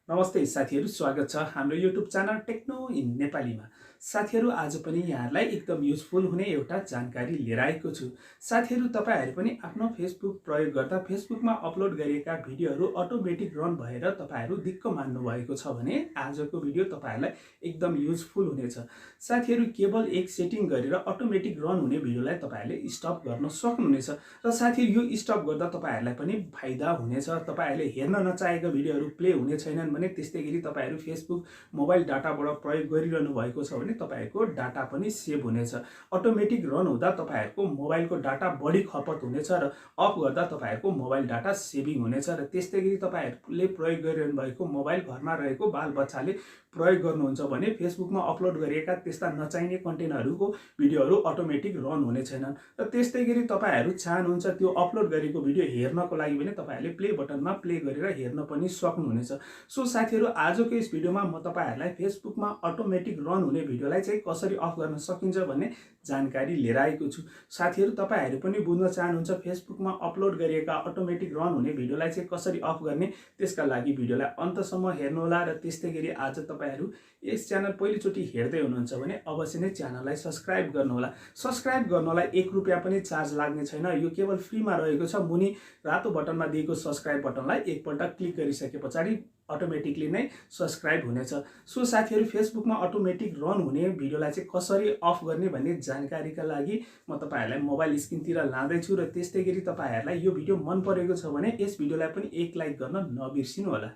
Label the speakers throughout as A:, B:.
A: नमस्ते साथीहरु, स्वागत छ हाम्रो YouTube च्यानल टेक्नो इन नेपालीमा। साथीहरु, आज पनि यहाँलाई एकदम युजफुल हुने एउटा जानकारी लिएर आएको छु। साथीहरु, तपाईहरु पनि आफ्नो फेसबुक प्रयोग गर्दा फेसबुकमा अपलोड गरिएका भिडियोहरु अटोमेटिक रन भएर तपाईहरु दिक्क मान्नु भएको छ भने आजको भिडियो तपाईहरुलाई एकदम युजफुल हुनेछ। साथीहरु, केवल एक सेटिङ गरेर अटोमेटिक रन हुने भिडियोलाई तपाईहरुले स्टप गर्न सक्नुहुनेछ र साथीहरु, यो स्टप गर्दा तपाईहरुलाई पनि फाइदा हुनेछ। तपाईहरुले हेर्न नचाहेका भिडियोहरु प्ले हुने छैनन् भने त्यस्तै गरी तपाईहरु फेसबुक मोबाइल डाटाबाट प्रयोग गरिरहनु भएको छ भने तपाईहरुको डाटा पनि सेभ हुनेछ। अटोमेटिक रन हुँदा तपाईहरुको मोबाइलको डाटा बढी खपत हुनेछ र अफ गर्दा तपाईहरुको मोबाइल डाटा सेभिङ हुनेछ र त्यस्तै गरी तपाईहरुले प्रयोग गरिरहनु भएको मोबाइल घरमा रहेको बालबच्चाले प्रयोग गर्नुहुन्छ भने फेसबुकमा अपलोड गरिएका त्यस्ता नचाहिने कन्टेन्टहरुको भिडियोहरु अटोमेटिक रन हुने छैनन् र त्यस्तै गरी तपाईहरु चाहनुहुन्छ त्यो अपलोड गरेको भिडियो हेर्नको लागि भने तपाईहरुले प्ले बटनमा प्ले गरेर हेर्न पनि सक्नुहुनेछ। सो साथीहरु, आजको यस भिडियोमा म तपाईहरुलाई फेसबुकमा अटोमेटिक रन हुने भिडियोलाई चाहिँ कसरी अफ गर्न सकिन्छ भन्ने जानकारी लिएर आएको छु। साथीहरु, तपाईहरु पनि बुझ्न चाहनुहुन्छ फेसबुकमा अपलोड गरिएका अटोमेटिक रन हुने भिडियोलाई चाहिँ कसरी अफ गर्ने, त्यसका लागि भिडियोलाई अन्तसम्म हेर्नुहोला र त्यस्तै गरी आज तपाईहरु यस च्यानल पहिलोचोटि हेर्दै हुनुहुन्छ भने अवश्य नै च्यानललाई सब्स्क्राइब गर्नुहोला। सब्स्क्राइब गर्नलाई 1 रुपैयाँ पनि चार्ज लाग्ने छैन, यो केवल फ्रीमा रहेको छ। मुनि रातो बटनमा दिएको सब्स्क्राइब बटनलाई एकपल्ट क्लिक गरिसकेपछि अटोमेटिकली नै सब्स्क्राइब हुनेछ। सो साथीहरु, फेसबुकमा अटोमेटिक रन हुने भिडियोलाई चाहिँ कसरी अफ गर्ने भन्ने जानकारीका लागि म तपाईहरुलाई मोबाइल स्क्रिनतिर लाँदै छु र त्यस्तै गरी तपाईहरुलाई यो भिडियो मन परेको छ भने यस भिडियोलाई पनि एक लाइक गर्न नबिर्सिनु होला।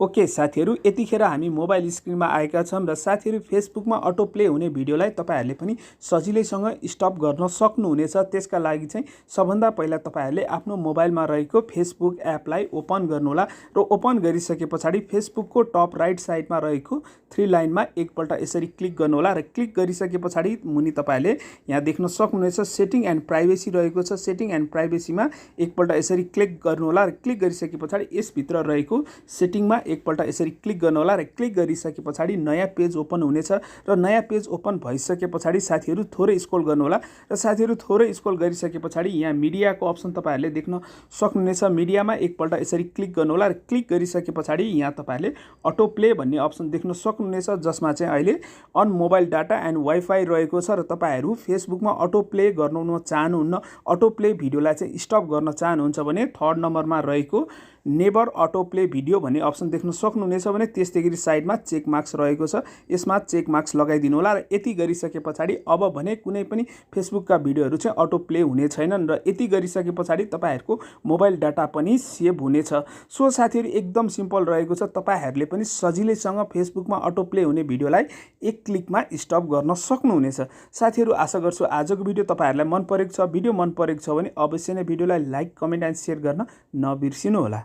A: ओके साथीहरु, यतिखेर हामी मोबाइल स्क्रिनमा आएका छौं र साथीहरु फेसबुकमा अटो प्ले हुने भिडियोलाई तपाईहरुले पनि सजिलैसँग स्टप गर्न सक्नुहुनेछ। त्यसका लागि चाहिँ सबभन्दा पहिला तपाईहरुले आफ्नो मोबाइलमा रहेको फेसबुक एपलाई ओपन गर्नुहोला र ओपन गरिसकेपछि फेसबुकको टप राइट साइडमा रहेको 3 लाइनमा एकपल्ट यसरी क्लिक गर्नुहोला र क्लिक गरिसकेपछि मुनि तपाईहरुले यहाँ देख्न सक्नुहुनेछ सेटिङ एन्ड प्राइभेसी रहेको छ। सेटिङ एन्ड प्राइभेसीमा एकपल्ट यसरी क्लिक गर्नुहोला र क्लिक गरिसकेपछि यस भित्र रहेको सेटिङमा एकपल्ट यसरी क्लिक गर्नुहोला र क्लिक गरिसकेपछि नयाँ पेज ओपन हुनेछ र नयाँ पेज ओपन भइसकेपछि साथीहरु थोरै स्क्रोल गर्नुहोला र साथीहरु थोरै स्क्रोल गरिसकेपछि यहाँ मिडियाको अप्सन तपाईहरुले देख्न सक्नुहुनेछ। मिडियामा एकपल्ट यसरी क्लिक गर्नुहोला र क्लिक गरिसकेपछि यहाँ तपाईहरुले अटो प्ले भन्ने अप्सन देख्न सक्नुहुनेछ, जसमा चाहिँ अहिले on mobile data and wifi रहेको छ र तपाईहरु फेसबुकमा अटो प्ले गर्न चाहनुहुन्न, अटो प्ले भिडियोलाई चाहिँ स्टप गर्न चाहनुहुन्छ भने थर्ड नम्बरमा रहेको नेभर अटो प्ले भिडियो भन्ने अप्सन देख्न सक्नुहुनेछ भने त्यस्तै गरी साइडमा चेक मार्क्स रहेको छ, यसमा चेक मार्क्स लगाइदिनु होला र यति गरिसकेपछि अब भने कुनै पनि फेसबुकका भिडियोहरु चाहिँ अटो प्ले हुने छैनन् र यति गरिसकेपछि तपाईहरुको मोबाइल डाटा पनि सेभ हुनेछ। सो साथीहरु, एकदम सिम्पल रहेको छ। तपाईहरुले पनि सजिलैसँग फेसबुकमा अटो प्ले हुने भिडियोलाई एक क्लिकमा स्टप गर्न सक्नुहुनेछ। साथीहरु, आशा गर्छु आजको भिडियो तपाईहरुलाई मन परेको छ। भिडियो मन परेको छ भने अवश्य नै भिडियोलाई लाइक, कमेन्ट एन्ड शेयर गर्न नबिर्सिनु होला।